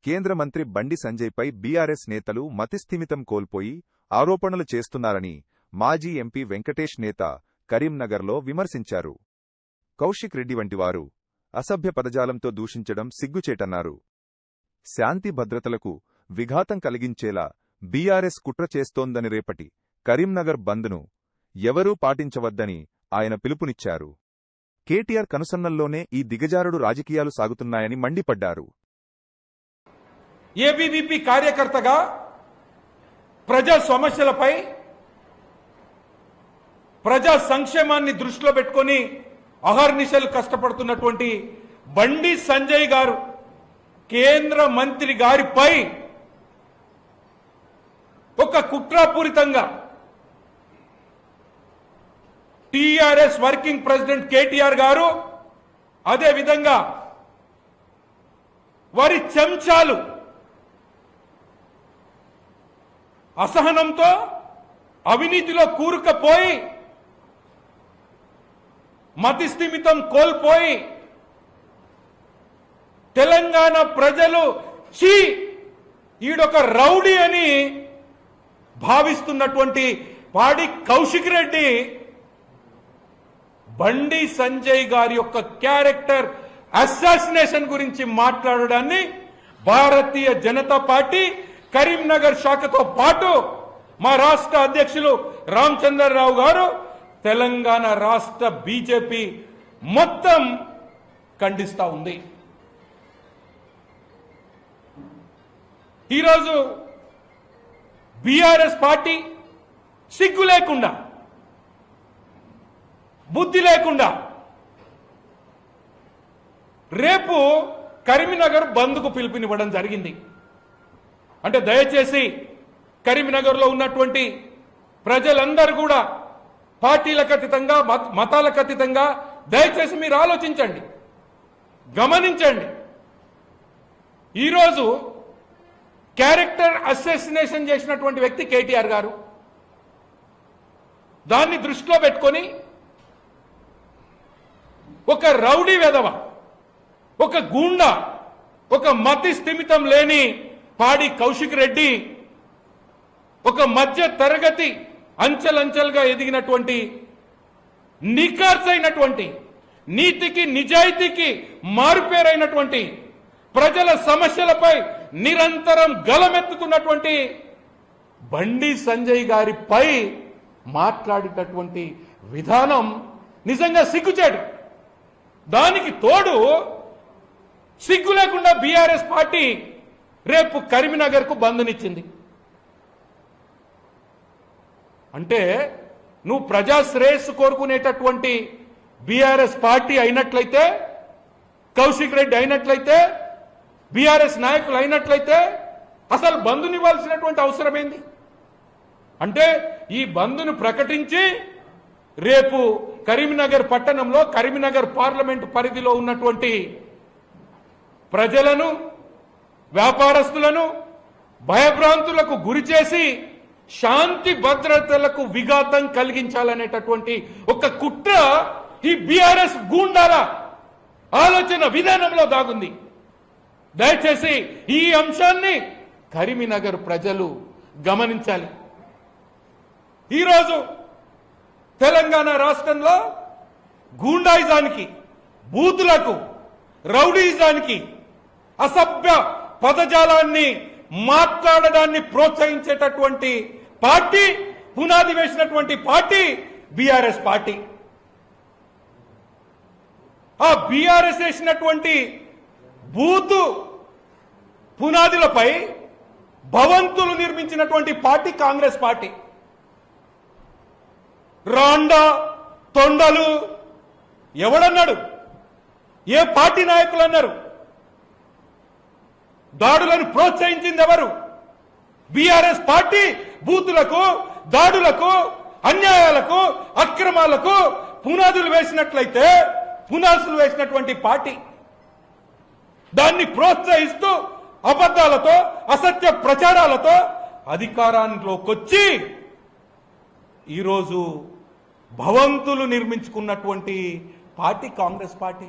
కేంద్ర మంత్రి బండి సంజయ్పై బీఆర్ఎస్ నేతలు మతిస్థిమితం కోల్పోయి ఆరోపణలు చేస్తున్నారని మాజీ ఎంపీ వెంకటేష్ నేత కరీంనగర్లో విమర్శించారు. కౌశిక్ రెడ్డి వంటివారు అసభ్య పదజాలంతో దూషించడం సిగ్గుచేటన్నారు. శాంతి భద్రతలకు విఘాతం కలిగించేలా బీఆర్ఎస్ కుట్ర చేస్తోందని రేపటి కరీంనగర్ బంద్ను ఎవరూ పాటించవద్దని ఆయన పిలుపునిచ్చారు. కేటీఆర్ కనుసన్నల్లోనే ఈ దిగజారుడు రాజకీయాలు సాగుతున్నాయని మండిపడ్డారు. ఏబీవీపీ కార్యకర్తగా ప్రజా సమస్యలపై ప్రజా సంక్షేమాన్ని దృష్టిలో పెట్టుకొని అహర్నిశలు కష్టపడుతున్నటువంటి బండి సంజయ్ గారు కేంద్ర మంత్రి గారిపై ఒక కుట్రపూరితంగా టీఆర్ఎస్ వర్కింగ్ ప్రెసిడెంట్ కేటీఆర్ గారు, అదేవిధంగా వారి చెంచాలు అసహనంతో అవినీతిలో కూరుకుపోయి మతిస్థిమితం కోల్పోయి తెలంగాణ ప్రజలు చీ ఈడొక రౌడీ అని భావిస్తున్నటువంటి పాడి కౌశిక్ రెడ్డి బండి సంజయ్ గారి యొక్క క్యారెక్టర్ అసాసినేషన్ గురించి మాట్లాడడాన్ని భారతీయ జనతా పార్టీ కరీంనగర్ శాఖతో పాటు మా రాష్ట్ర అధ్యక్షులు రామచంద్రరావు గారు, తెలంగాణ రాష్ట్ర బీజేపీ మొత్తం ఖండిస్తా ఉంది. ఈరోజు బీఆర్ఎస్ పార్టీ సిగ్గు లేకుండా, బుద్ధి లేకుండా రేపు కరీంనగర్ బంద్కు పిలుపునివ్వడం జరిగింది. అంటే దయచేసి కరీంనగర్లో ఉన్నటువంటి ప్రజలందరూ కూడా పార్టీలకు అతీతంగా, మతాలకు అతీతంగా దయచేసి మీరు ఆలోచించండి, గమనించండి. ఈరోజు క్యారెక్టర్ అసాసినేషన్ చేసినటువంటి వ్యక్తి కేటీఆర్ గారు. దాన్ని దృష్టిలో పెట్టుకొని ఒక రౌడీ వెధవ, ఒక గూండా, ఒక మతి స్థిమితం లేని పాడి కౌశిక్ రెడ్డి, ఒక మధ్య తరగతి అంచెలంచెలుగా ఎదిగినటువంటి నిఖార్సైనటువంటి, నీతికి నిజాయితీకి మారుపేరైనటువంటి, ప్రజల సమస్యలపై నిరంతరం గలమెత్తుతున్నటువంటి బండి సంజయ్ గారిపై మాట్లాడేటటువంటి విధానం నిజంగా సిగ్గుచేటు. దానికి తోడు సిగ్గు లేకుండా బీఆర్ఎస్ పార్టీ రేపు కరీంనగర్కు బంద్నిచ్చింది. అంటే నువ్వు ప్రజా శ్రేయస్సు కోరుకునేటటువంటి బీఆర్ఎస్ పార్టీ అయినట్లయితే, కౌశిక్ రెడ్డి అయినట్లయితే, బీఆర్ఎస్ నాయకులు అయినట్లయితే అసలు బంద్నివ్వాల్సినటువంటి అవసరమేంది? అంటే ఈ బంద్ను ప్రకటించి రేపు కరీంనగర్ పట్టణంలో, కరీంనగర్ పార్లమెంటు పరిధిలో ఉన్నటువంటి ప్రజలను, వ్యాపారస్తులను భయభ్రాంతులకు గురి చేసి శాంతి భద్రతలకు విఘాతం కలిగించాలనేటటువంటి ఒక కుట్ర ఈ బీఆర్ఎస్ గూండాల ఆలోచన విధానంలో దాగుంది. దయచేసి ఈ అంశాన్ని కరీంనగర్ ప్రజలు గమనించాలి. ఈరోజు తెలంగాణ రాష్ట్రంలో గూండాయిజానికి, బూతులకు, రౌడీయిజానికి, అసభ్య పదజాలాన్ని మాట్లాడడాన్ని ప్రోత్సహించేటటువంటి పార్టీ, పునాది వేసినటువంటి పార్టీ బీఆర్ఎస్ పార్టీ. ఆ బీఆర్ఎస్ వేసినటువంటి బూతు పునాదులపై భవంతులు నిర్మించినటువంటి పార్టీ కాంగ్రెస్ పార్టీ. రాండా తొండలు ఎవడన్నాడు? ఏ పార్టీ నాయకులు అన్నారు? దాడులను ప్రోత్సహించింది ఎవరు? బీఆర్ఎస్ పార్టీ బూతులకు, దాడులకు, అన్యాయాలకు, అక్రమాలకు పునాదులు వేసినటువంటి పార్టీ. దాన్ని ప్రోత్సహిస్తూ అబద్ధాలతో, అసత్య ప్రచారాలతో అధికారంలోకొచ్చి ఈరోజు భవంతులు నిర్మించుకున్నటువంటి పార్టీ కాంగ్రెస్ పార్టీ.